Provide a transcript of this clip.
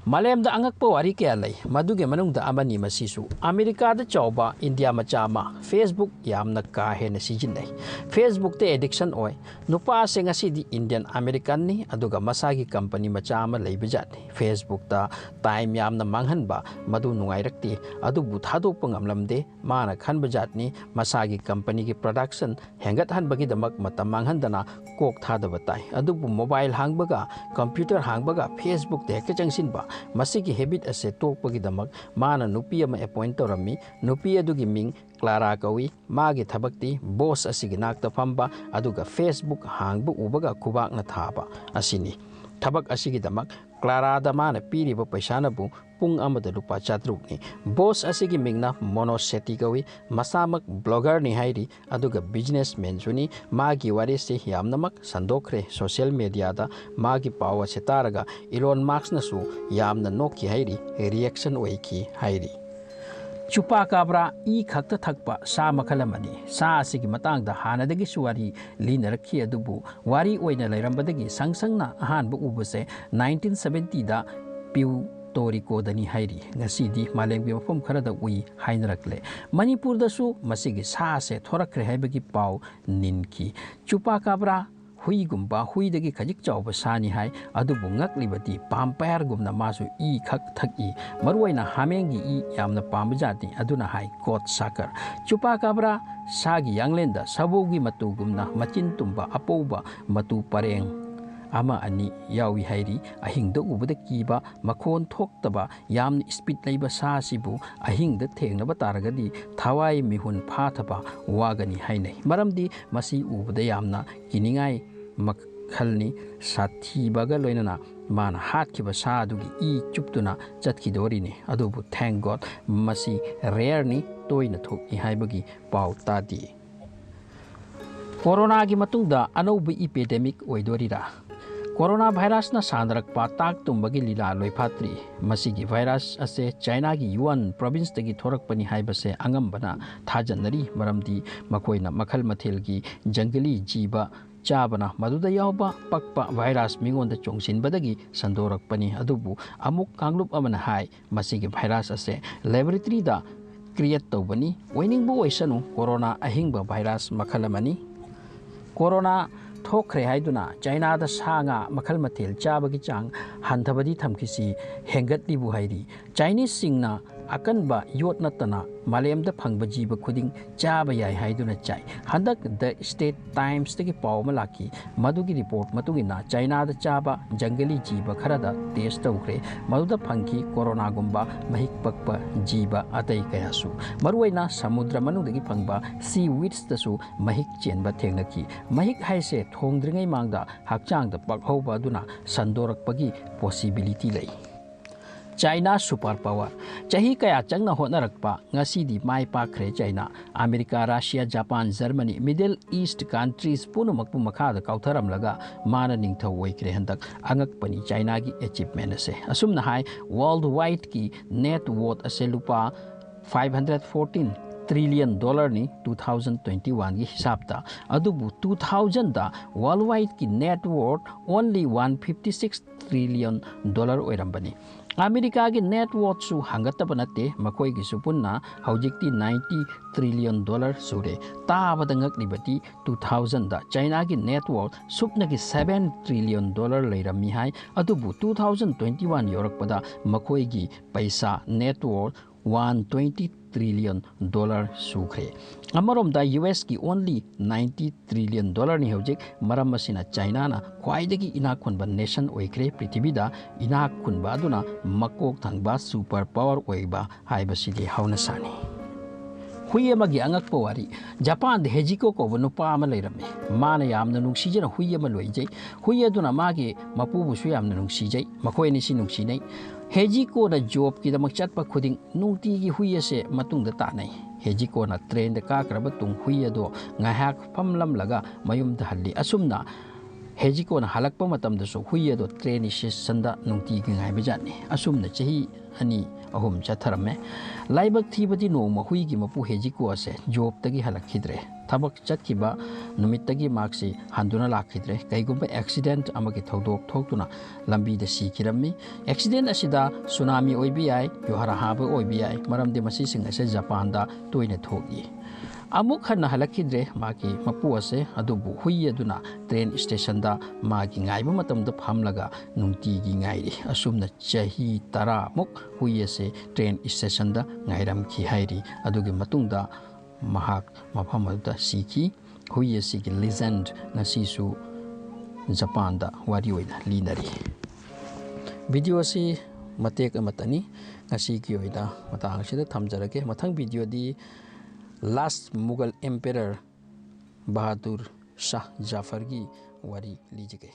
Malemda Angakpa wari kaya lay maduge manungda amani masisu Amerika da chawba India machama Facebook yamna ka hena sijinay Facebook te addiction oy nupa se ngasi di Indian American ni aduga masagi company machama leibajat Facebook ta time yamna manghanba madu nungairakti adubu thadok pangamlamde mana khanbajat ni masagi company ki production hengat hanbagi damak matam manghandana kok thadaba tai adubu mobile hangbaga computer hangbaga Facebook te kachangsin ba masigi habit ase tokpagi damak mana nupi ama appoint torami nupi adugi ming Clara kawi magi thabakti boss asigi nakta famba aduga Facebook hangbu ubaga kubak na thaba asini thabak asigi damak Clara da mana piriba paisana bu pung amada lupa chatruk ni boss asigi mingna monoseti kawi masamak blogger ni hairi aduga businessman juni magi wari se yamnamak sandokre social media da magi pawa setaraga Elon Musk na su yamna noki hairi reaction oiki hairi Chupacabra e khakta thakpa sa makhalamani sa asigi matangda hanadagi suwari linarakhi adubu wari oina lairambadagi sangsangna ahanba ubase 1970 da piu Toriko dani hairi ngasidi malengbi mafam kharada ui hainarakle Manipur da su masigi sa se thorakre haibagi pau ninki Chupacabra hui gumba hui dagi khajik chawba sani hai adubu ngaklibati pampayar gumna masu e khak thak i maruaina hamengi i yamna pambajati aduna hai kot sakar Chupacabra sagi yanglenda sabogi matu gumna machin tumba apoba matu pareng ama ani yawi hairi ahingda ubada kiba makhon thoktaba yamni speed leiba sa sibu ahingda thengnaba taragadi thawai mihun phathaba wagani hainai maramdi masi ubada yamna kiningai makhalni sathi baga loinana mana hatkiba sa adugi e chuptuna chatkidorini adubu thank god masi rare ni toina thoki haibagi pau tadi corona gi matungda anoubu epidemic oidorira Corona virus na sandarak patak tumbagi lila loipatri masigi virus ase China gi Yuan province tagi thorak pani haibase angambana thajanari maramdi makoina makhal mathel gi jangli jiba chabana maduda yawba pakpa virus mingonda chongsin badagi sandorak pani adubu amuk kanglup amana hai masigi virus ase laboratory da create tawbani oining bu oisanu corona ahingba virus makhalamani corona thokre haiduna China da sanga makhal mathel chabagi chang hanthabadi thamkisi hengat libu hairi Chinese singna akanba yot natana malemda phangba jiba khuding chaba yai haiduna chai handak the state times tagi pawma laki madugi report matugina China da chaba jangali jiba kharada test tawkre maduda phangki corona gumba mahik pakpa jiba atai kayasu maruaina samudra manungdagi phangba seaweeds tasu mahik chenba thengnaki mahik haise thongdringai mangda hakchangda pakhauba aduna sandorakpagi possibility lei China superpower chahi kaya changna honarakpa ngasidi mai pakre China America Russia Japan Germany Middle East countries punumakpu makhada kautharam laga mana ningthau oikre handak angakpani China gi achievement ase asumna hai worldwide ki net worth ase lupa 514 trillion dollar ni 2021 gi hisabta adubu 2000 da worldwide ki net worth only 156 trillion dollar oirambani America ki net worth su hangataba natte makoi gi supunna haujikti 90 trillion dollar sure tabada ngaklibati 2000 da China ki net worth supna ki 7 trillion dollar leirami hai adubu 2021 yorakpada makoi gi paisa net worth 120 trillion dollar sukre amarom da US ki only 90 trillion dollar ni hojik maram masina China na khwaidagi inakhunba nation oikre prithibida inakhunba aduna makok thangba super power oiba haibasidi haunasani huye magi angakpa wari Japan de hejiko ko nupa ama leirame mana yamna nungsijena huye ma loijai huye aduna magi mapubu su yamna nungsijai makoi ni si nungsinai Hejiko na job ki da magchatpa khuding nungti gi huye se matung da tanai Hejiko na train da ka kraba tung huye do ngahak phamlam laga mayum da halli asumna Hejiko na halakpa matam da so huye do train is sanda nungti gi ngai bajani asumna chahi ani ahum chatharame laibak thibati no ma hui gi mapu Hejiko ase job tagi halakhidre ꯊꯕꯛ ꯆꯠꯈꯤꯕ ꯅꯨꯃꯤꯠꯇꯒꯤ ꯃꯍꯥꯛꯁꯤ ꯍꯟꯗꯨꯅ ꯂꯥꯛꯈꯤꯗ꯭ꯔꯦ ꯀꯩꯒꯨꯝꯕ accident ꯑꯃꯒꯤ ꯊꯧꯗꯣꯛ ꯊꯣꯛꯇꯨꯅ ꯂꯝꯕꯤꯗ ꯁꯤꯈꯤꯔꯝꯃꯤ accident ꯑꯁꯤꯗ ꯁꯨꯅꯥꯃꯤ ꯑꯣꯏꯕ ꯌꯥꯏ ꯌꯨꯍꯥꯔ ꯍꯥꯕ ꯑꯣꯏꯕ ꯌꯥꯏ ꯃꯔꯝꯗꯤ ꯃꯁꯤꯁꯤꯡ ꯑꯁꯤ ꯖꯄꯥꯟꯗ ꯇꯣꯏꯅ ꯊꯣꯛꯏ ꯑꯃꯨꯛ ꯍꯟꯅ ꯍꯜꯂꯛꯈꯤꯗ꯭ꯔꯦ ꯃꯥꯒꯤ ꯃꯄꯨ ꯑꯁꯦ ꯑꯗꯨꯕꯨ ꯍꯨꯏ ꯑꯗꯨꯅ ꯇ꯭ꯔꯦꯟ ꯁ꯭ꯇꯦꯁꯟꯗ ꯃꯥꯒꯤ ꯉꯥꯏꯕ ꯃꯇꯝꯗ ꯐꯝꯂꯒ ꯅꯨꯡꯇꯤꯒꯤ ꯉꯥꯏꯔꯤ ꯑꯁꯨꯝꯅ ꯆꯍꯤ 10 ꯃꯨꯛ ꯍꯨꯏ ꯑꯁꯦ ꯇ꯭ꯔꯦꯟ ꯁ꯭ꯇꯦꯁꯟꯗ ꯉꯥꯏꯔꯝꯈꯤ ꯍꯥꯏꯔꯤ ꯑꯗꯨꯒꯤ ꯃꯇꯨꯡꯗ ꯃꯍꯥꯛ ꯃꯐꯝ ꯑꯗꯨꯗ ꯁꯤꯈꯤ hui asigi legend ngasisu Japan da wari oina linari video asi matek amatani ngasigi oina matang sida thamjarage mathang video di last Mughal emperor Bahadur Shah Jafar gi wari lijige